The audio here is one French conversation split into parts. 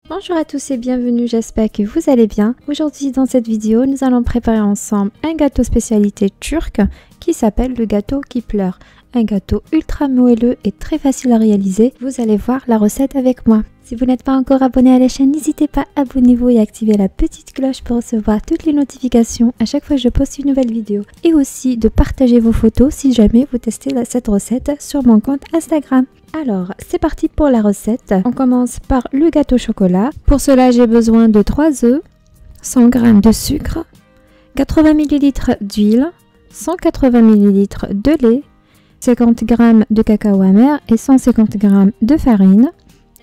Bonjour à tous et bienvenue, j'espère que vous allez bien. Aujourd'hui dans cette vidéo, nous allons préparer ensemble un gâteau spécialité turc qui s'appelle le gâteau qui pleure. Un gâteau ultra moelleux et très facile à réaliser. Vous allez voir la recette avec moi. Si vous n'êtes pas encore abonné à la chaîne, n'hésitez pas, abonnez-vous et activez la petite cloche pour recevoir toutes les notifications à chaque fois que je poste une nouvelle vidéo. Et aussi de partager vos photos si jamais vous testez cette recette sur mon compte Instagram. Alors, c'est parti pour la recette. On commence par le gâteau au chocolat. Pour cela, j'ai besoin de 3 œufs, 100 g de sucre, 80 ml d'huile, 180 ml de lait, 50 g de cacao amer et 150 g de farine,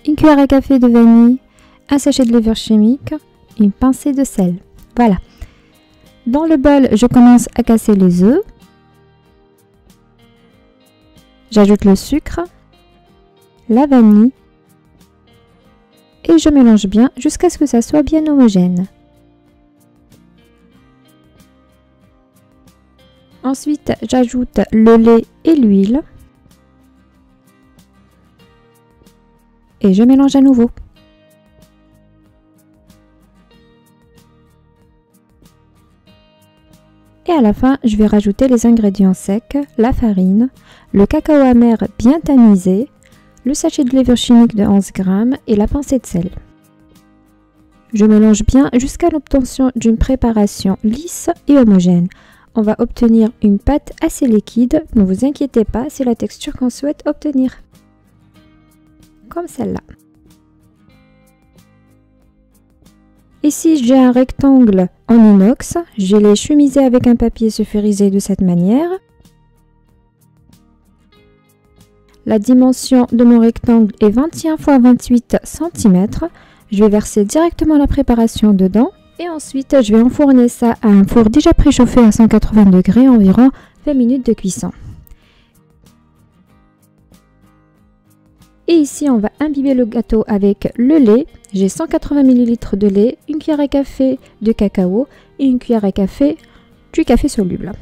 une cuillère à café de vanille, un sachet de levure chimique, une pincée de sel. Voilà. Dans le bol, je commence à casser les œufs. J'ajoute le sucre, la vanille et je mélange bien jusqu'à ce que ça soit bien homogène. Ensuite, j'ajoute le lait et l'huile et je mélange à nouveau. Et à la fin, je vais rajouter les ingrédients secs, la farine, le cacao amer bien tamisé, le sachet de levure chimique de 11 g et la pincée de sel. Je mélange bien jusqu'à l'obtention d'une préparation lisse et homogène. On va obtenir une pâte assez liquide, ne vous inquiétez pas, c'est la texture qu'on souhaite obtenir. Comme celle-là. Ici, j'ai un rectangle en inox, je l'ai chemisé avec un papier sulfurisé de cette manière. La dimension de mon rectangle est 21 x 28 cm. Je vais verser directement la préparation dedans et ensuite je vais enfourner ça à un four déjà préchauffé à 180 degrés, environ 20 minutes de cuisson. Et ici, on va imbiber le gâteau avec le lait. J'ai 180 ml de lait, une cuillère à café de cacao et une cuillère à café du café soluble.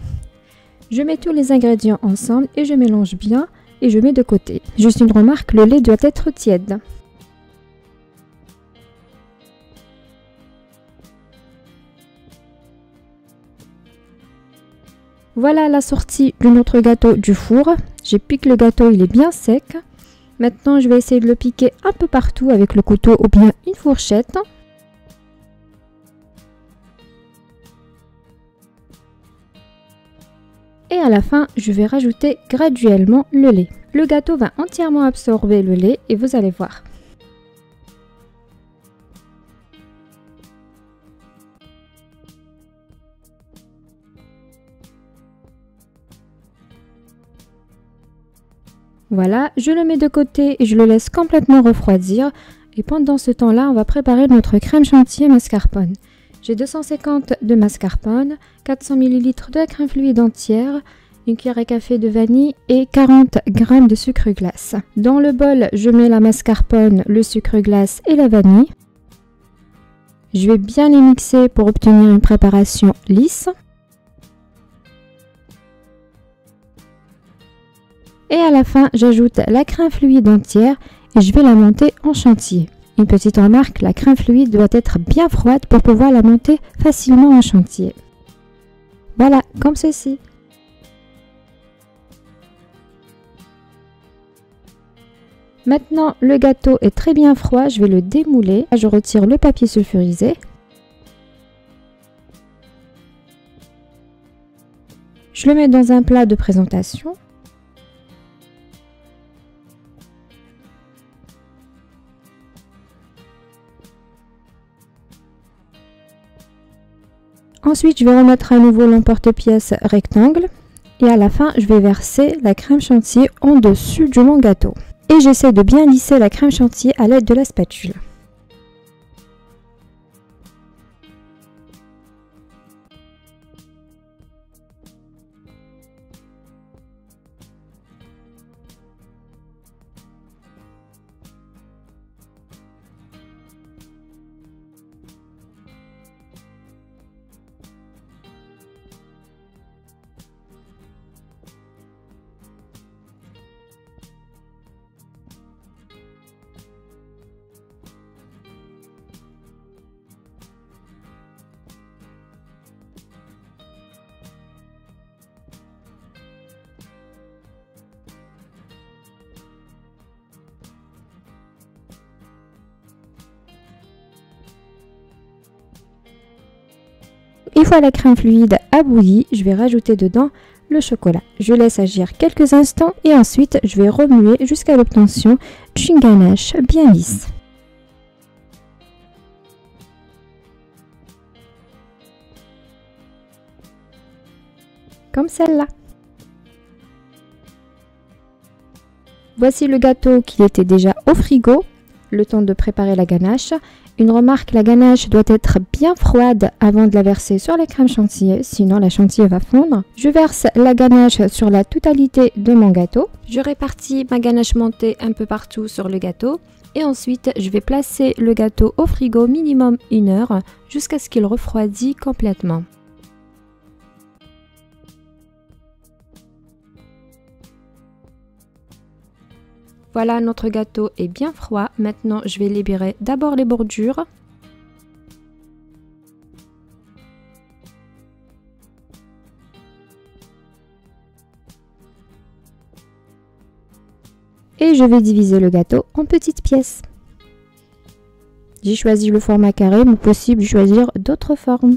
Je mets tous les ingrédients ensemble et je mélange bien et je mets de côté. Juste une remarque, le lait doit être tiède. Voilà la sortie de notre gâteau du four. J'ai piqué le gâteau, il est bien sec. Maintenant, je vais essayer de le piquer un peu partout avec le couteau ou bien une fourchette. Et à la fin, je vais rajouter graduellement le lait. Le gâteau va entièrement absorber le lait et vous allez voir. Voilà, je le mets de côté et je le laisse complètement refroidir. Et pendant ce temps-là, on va préparer notre crème chantilly mascarpone. J'ai 250 de mascarpone, 400 ml de crème fluide entière, une cuillère à café de vanille et 40 g de sucre glace. Dans le bol, je mets la mascarpone, le sucre glace et la vanille. Je vais bien les mixer pour obtenir une préparation lisse. Et à la fin, j'ajoute la crème fluide entière et je vais la monter en chantier. Une petite remarque, la crème fluide doit être bien froide pour pouvoir la monter facilement en chantier. Voilà, comme ceci. Maintenant, le gâteau est très bien froid, je vais le démouler. Je retire le papier sulfurisé. Je le mets dans un plat de présentation. Ensuite, je vais remettre à nouveau l'emporte-pièce rectangle et à la fin, je vais verser la crème chantilly en dessus de mon gâteau. Et j'essaie de bien lisser la crème chantilly à l'aide de la spatule. Une fois la crème fluide a bouilli, je vais rajouter dedans le chocolat. Je laisse agir quelques instants et ensuite je vais remuer jusqu'à l'obtention d'une ganache bien lisse. Comme celle-là. Voici le gâteau qui était déjà au frigo, le temps de préparer la ganache. Une remarque, la ganache doit être bien froide avant de la verser sur la crème chantilly, sinon la chantilly va fondre. Je verse la ganache sur la totalité de mon gâteau. Je répartis ma ganache montée un peu partout sur le gâteau. Et ensuite, je vais placer le gâteau au frigo minimum 1 heure jusqu'à ce qu'il refroidisse complètement. Voilà, notre gâteau est bien froid. Maintenant, je vais libérer d'abord les bordures. Et je vais diviser le gâteau en petites pièces. J'ai choisi le format carré, mais possible de choisir d'autres formes.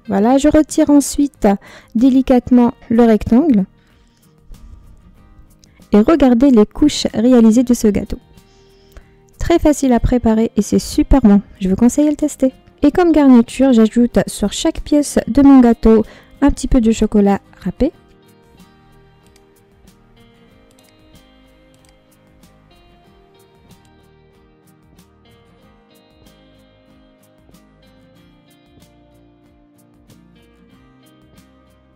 Voilà, je retire ensuite délicatement le rectangle. Et regardez les couches réalisées de ce gâteau. Très facile à préparer et c'est super bon. Je vous conseille de le tester. Et comme garniture, j'ajoute sur chaque pièce de mon gâteau un petit peu de chocolat râpé.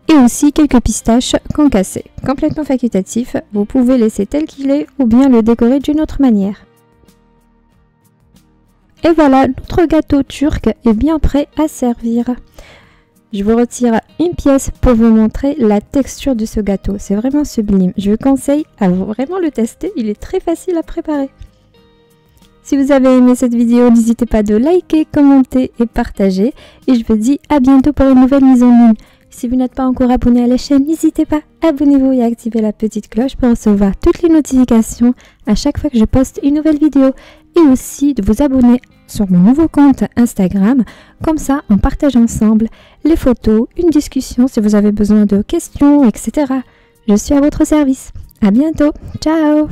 Et aussi quelques pistaches concassées. Complètement facultatif, vous pouvez laisser tel qu'il est ou bien le décorer d'une autre manière. Et voilà, notre gâteau turc est bien prêt à servir. Je vous retire une pièce pour vous montrer la texture de ce gâteau. C'est vraiment sublime. Je vous conseille à vraiment le tester, il est très facile à préparer. Si vous avez aimé cette vidéo, n'hésitez pas de liker, commenter et partager. Et je vous dis à bientôt pour une nouvelle mise en ligne. Si vous n'êtes pas encore abonné à la chaîne, n'hésitez pas, abonnez-vous et activez la petite cloche pour recevoir toutes les notifications à chaque fois que je poste une nouvelle vidéo. Et aussi de vous abonner sur mon nouveau compte Instagram. Comme ça, on partage ensemble les photos, une discussion si vous avez besoin de questions, etc. Je suis à votre service. À bientôt. Ciao!